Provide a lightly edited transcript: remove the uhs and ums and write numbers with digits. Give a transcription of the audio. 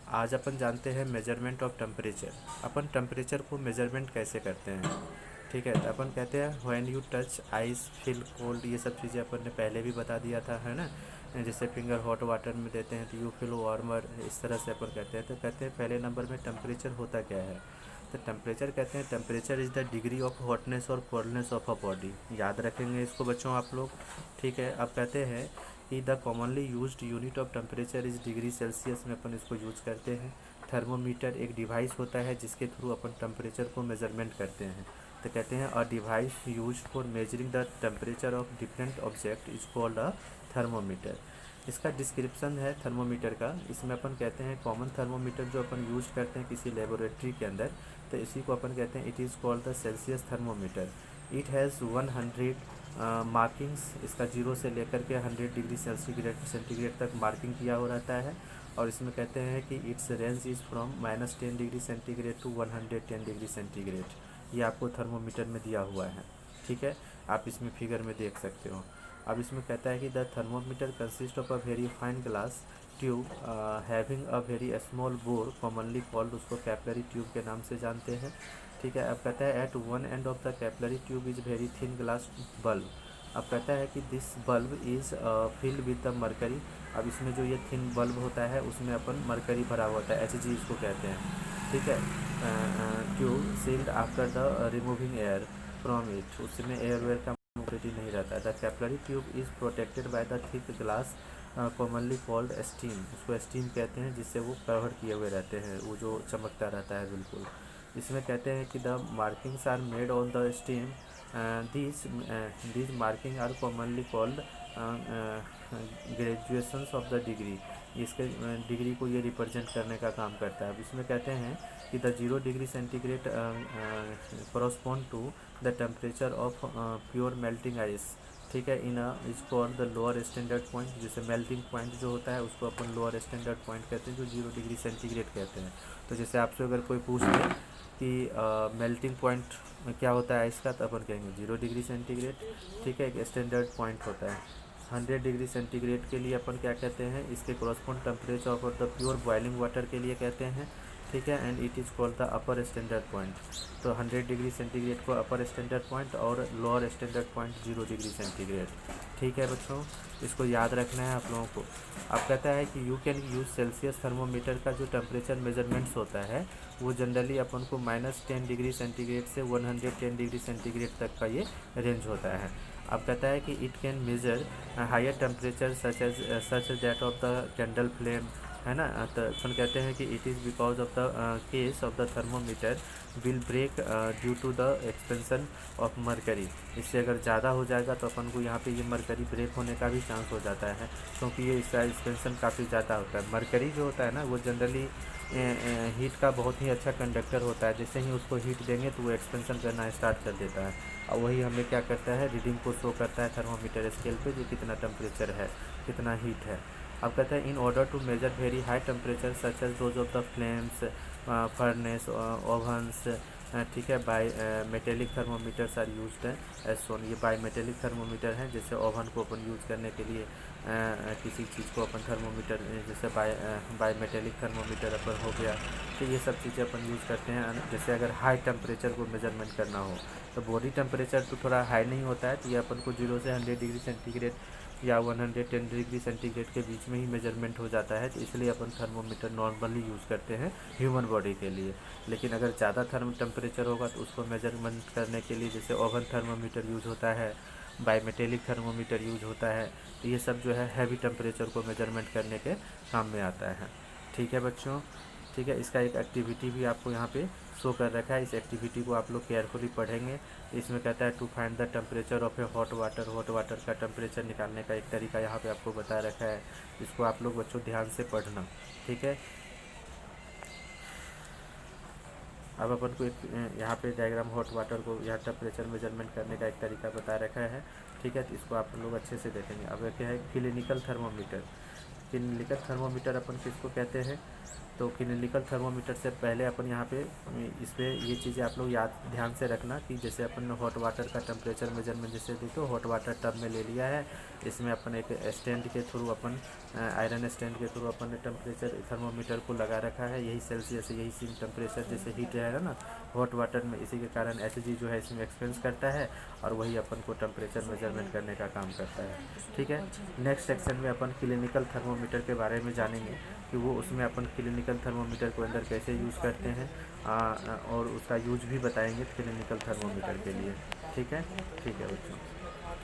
आज अपन जानते हैं measurement of temperature. Upon temperature को मेजरमेंट कैसे करते हैं, ठीक है। तो अपन कहते हैं when you touch ice feel cold, ये सब चीज़ें अपन ने पहले भी बता दिया था, है ना। जैसे फिंगर हॉट वाटर में देते हैं तो यू फील वार्मर, इस तरह से अपन कहते हैं। तो कहते हैं पहले नंबर में टेम्परेचर होता क्या है। तो टेम्परेचर कहते हैं temperature is the degree of hotness और कोल्डनेस ऑफ अ बॉडी। याद रखेंगे इसको बच्चों आप लोग, ठीक है। अब कहते हैं कि the commonly used unit of temperature is degree Celsius में अपन इसको यूज़ करते हैं। थर्मोमीटर एक डिवाइस होता है जिसके थ्रू अपन टेम्परेचर को मेजरमेंट करते हैं। तो कहते हैं a device use for measuring the temperature of different object is called a thermometer. इसका डिस्क्रिप्शन है थर्मोमीटर का। इसमें अपन कहते हैं कॉमन थर्मोमीटर जो अपन यूज करते हैं किसी लेबोरेटरी के अंदर, तो इसी को अपन कहते हैं it is called the Celsius thermometer. It has 100 markings. इसका 0 से लेकर के 100 डिग्री सेंटीग्रेड तक मार्किंग किया हो रहता है। और इसमें कहते हैं कि it's range is from -10 degree centigrade to 110 degree centigrade. ये आपको थर्मोमीटर में दिया हुआ है, ठीक है। आप इसमें फिगर में देख सकते हो। अब इसमें कहता है कि the thermometer consist of a very fine glass tube having a very small bore commonly called, उसको कैपिलरी ट्यूब के नाम से जानते हैं, ठीक है। अब कहता है at one end of the capillary tube is very thin glass bulb. अब कहता है कि this bulb is filled with the mercury. अब इसमें जो ये थिन बल्ब होता है उसमें अपन मरकरी भरा हुआ होता है, Hg इसको कहते हैं, ठीक है। Tube sealed after the removing air from it, उसमें एयर वेयर का मोबिलिटी नहीं रहता है। The capillary tube is protected by the thick glass commonly called stem, उसको स्टीम कहते हैं, जिससे वो कवर किए हुए रहते हैं, वो जो चमकता रहता है बिल्कुल। इसमें कहते हैं कि the markings are made on the stem, these marking are commonly called graduations of the degree. इसके डिग्री को ये रिप्रेजेंट करने का काम करता है। अब इसमें कहते हैं कि the 0 degree centigrade correspond to the temperature of pure melting ice, ठीक है। It is called the lower standard point. जैसे मेल्टिंग पॉइंट जो होता है उसको अपन लोअर स्टैंडर्ड पॉइंट कहते हैं, जो 0 डिग्री सेंटीग्रेड कहते हैं। तो जैसे आपसे अगर कोई पूछ ले कि मेल्टिंग पॉइंट क्या होता है इसका, तो अपन कहेंगे 0 डिग्री सेंटीग्रेड, ठीक है। एक स्टैंडर्ड पॉइंट होता है 100 डिग्री सेंटीग्रेड के लिए अपन क्या कहते हैं, इसके correspond temperature of the pure boiling water के लिए कहते हैं, ठीक है। And it is called the upper standard point. तो 100 डिग्री सेंटीग्रेड को अपर स्टैंडर्ड पॉइंट और lower standard point 0 degree centigrade, ठीक है बच्चों। इसको याद रखना है आप लोगों को। अब कहता है कि you can use Celsius thermometer का जो टेम्परेचर मेजरमेंट्स होता है वो जनरली अपन को -10 डिग्री सेंटीग्रेड से 110 डिग्री सेंटीग्रेड तक का ये रेंज होता है। अब कहता है कि it can measure higher temperature such that of the candle flame, है ना। तो अपन कहते हैं कि it is because of the case of the thermometer will break due to the expansion of mercury. इससे अगर ज़्यादा हो जाएगा तो अपन को यहाँ पे ये मरकरी ब्रेक होने का भी चांस हो जाता है, क्योंकि ये इसका एक्सपेंसन काफ़ी ज़्यादा होता है। मरकरी जो होता है ना वो जनरली हीट का बहुत ही अच्छा कंडक्टर होता है। जैसे ही उसको हीट देंगे तो वो एक्सपेंसन करना स्टार्ट कर देता है, और वही हमें क्या करता है, रीडिंग को शो करता है थर्मोमीटर स्केल पे, जो कितना टेम्परेचर है, कितना हीट है। अब कहते हैं in order to measure very high temperature such as those of the flames, furnaces, ovens, ठीक है। Bimetallic thermometers are used as shown. ये बाई मेटेलिक थर्मोमीटर हैं, जैसे ओवन को अपन यूज़ करने के लिए किसी चीज़ को अपन थर्मोमीटर, जैसे बाई मेटेलिक थर्मोमीटर अपन हो गया, तो ये सब चीज़ें अपन यूज़ करते हैं। जैसे अगर हाई टेम्परेचर को मेजरमेंट करना हो तो बॉडी टेम्परेचर तो थोड़ा हाई नहीं होता है, तो ये अपन को 0 से 100 डिग्री सेंटीग्रेड या 110 डिग्री सेंटीग्रेड के बीच में ही मेजरमेंट हो जाता है। तो इसलिए अपन थर्मोमीटर नॉर्मली यूज़ करते हैं ह्यूमन बॉडी के लिए। लेकिन अगर ज़्यादा टेम्परेचर होगा तो उसको मेजरमेंट करने के लिए जैसे ओवन थर्मोमीटर यूज़ होता है, बाईमेटेलिक थर्मोमीटर यूज होता है। तो ये सब जो है हैवी टेम्परेचर को मेजरमेंट करने के काम में आता है, ठीक है बच्चों। ठीक है, इसका एक एक्टिविटी भी आपको यहाँ पे शो कर रखा है। इस एक्टिविटी को आप लोग केयरफुली पढ़ेंगे। इसमें कहता है to find the temperature of a hot water का टेम्परेचर निकालने का एक तरीका यहाँ पे आपको बता रखा है। इसको आप लोग बच्चों ध्यान से पढ़ना, ठीक है। अब अपन को एक यहाँ पे डायग्राम हॉट वाटर को यहाँ टेम्परेचर मेजरमेंट करने का एक तरीका बता रखा है, ठीक है। तो इसको आप लोग अच्छे से देखेंगे। अब क्या है क्लिनिकल थर्मोमीटर। क्लिनिकल थर्मोमीटर अपन किसको कहते हैं? तो क्लिनिकल थर्मोमीटर से पहले अपन यहाँ पे इस पे ये चीज़ें आप लोग याद ध्यान से रखना कि जैसे अपन ने हॉट वाटर का टेम्परेचर मेजरमेंट जैसे दी तो हॉट वाटर टब में ले लिया है, इसमें अपन एक स्टैंड के थ्रू अपन आयरन स्टैंड के थ्रू अपन ने टेम्परेचर थर्मोमीटर को लगा रखा है, यही सेल्सियस यही सेम टेम्परेचर जैसे हीट रहेगा ना हॉट वाटर में, इसी के कारण एचजी जो है इसमें एक्सपेंस करता है और वही अपन को टेम्परेचर मेजरमेंट करने का काम करता है। ठीक है, नेक्स्ट सेक्शन में अपन क्लिनिकल थर्मोमीटर के बारे में जानेंगे कि वो उसमें अपन क्लिनिकल थर्मोमीटर को अंदर कैसे यूज़ करते हैं और उसका यूज भी बताएंगे क्लिनिकल थर्मोमीटर के लिए। ठीक है बच्चों।